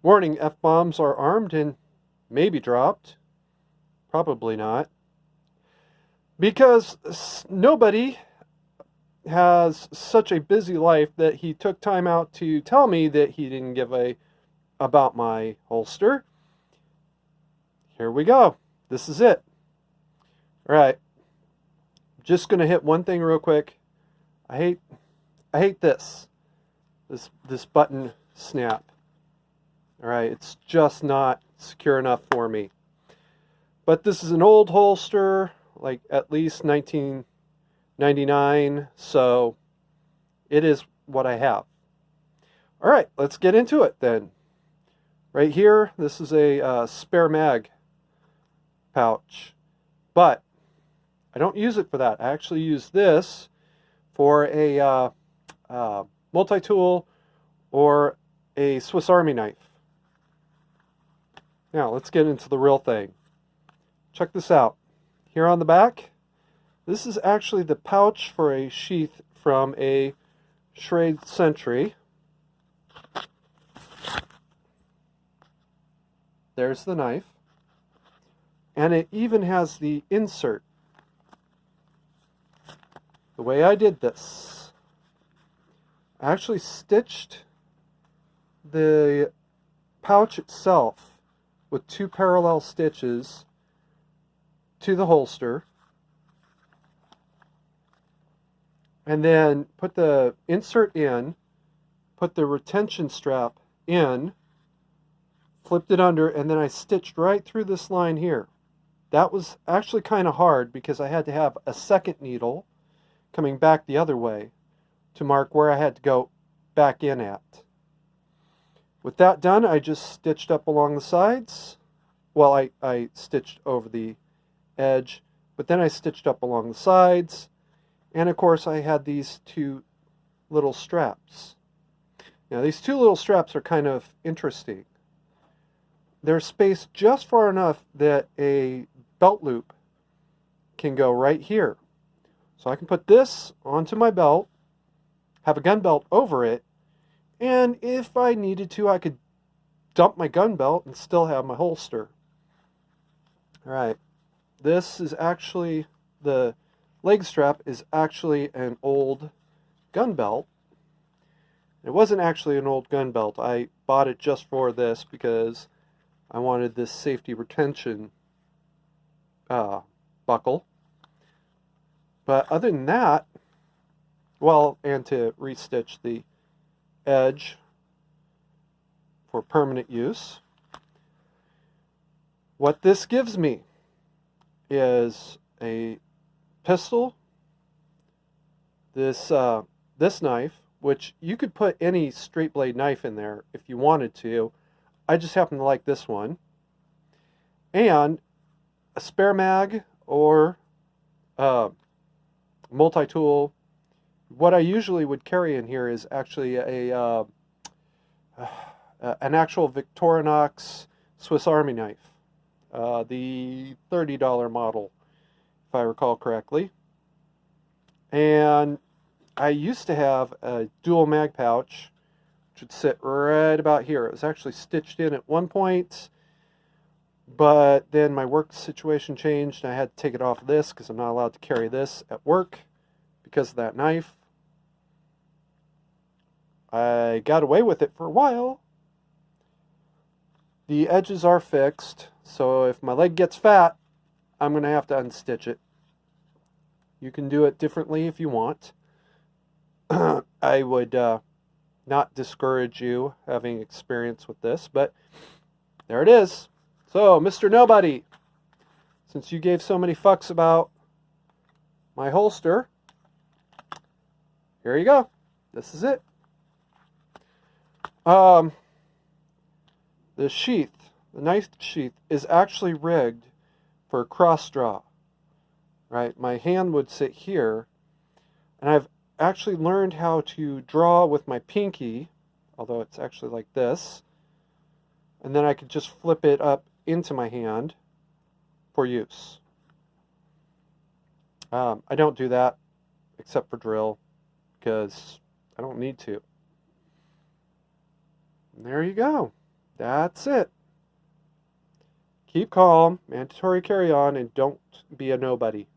Warning, F-bombs are armed and maybe dropped. Probably not. Because nobody has such a busy life that he took time out to tell me that he didn't give a about my holster. Here we go. This is it. All right. Just going to hit one thing real quick. I hate this. This button snap. All right, it's just not secure enough for me. But this is an old holster, like at least 1999, so it is what I have. All right, let's get into it then. Right here, this is a spare mag pouch, but I don't use it for that. I actually use this for a multi-tool or a Swiss Army knife. Now, let's get into the real thing. Check this out. Here on the back, this is actually the pouch for a sheath from a Schrade Sentry. There's the knife. And it even has the insert. The way I did this, I actually stitched the pouch itself with 2 parallel stitches to the holster, and then put the insert in, put the retention strap in, flipped it under, and then I stitched right through this line here. That was actually kind of hard because I had to have a second needle coming back the other way to mark where I had to go back in at. With that done, I just stitched up along the sides. Well, I stitched over the edge, but then I stitched up along the sides. And of course, I had these 2 little straps. Now, these 2 little straps are kind of interesting. They're spaced just far enough that a belt loop can go right here. So I can put this onto my belt, have a gun belt over it, and if I needed to, I could dump my gun belt and still have my holster. All right. This is actually, the leg strap is actually an old gun belt. It wasn't actually an old gun belt. I bought it just for this because I wanted this safety retention buckle. But other than that, well, and to restitch the edge for permanent use. What this gives me is a pistol, this knife, which you could put any straight blade knife in there if you wanted to. I just happen to like this one. And a spare mag or multi-tool. What I usually would carry in here is actually an actual Victorinox Swiss Army knife, the $30 model, if I recall correctly. And I used to have a dual mag pouch, which would sit right about here. It was actually stitched in at one point, but then my work situation changed, and I had to take it off of this because I'm not allowed to carry this at work because of that knife. I got away with it for a while. The edges are fixed, so if my leg gets fat, I'm going to have to unstitch it. You can do it differently if you want. I would not discourage you having experience with this, but there it is. So, Mr. Nobody, since you gave so many fucks about my holster, here you go. This is it. The sheath, the knife sheath, is actually rigged for cross draw. Right? My hand would sit here, and I've actually learned how to draw with my pinky, although it's actually like this, and then I could just flip it up into my hand for use. I don't do that except for drill because I don't need to. And there you go. That's it. Keep calm, mandatory carry on, and don't be a nobody.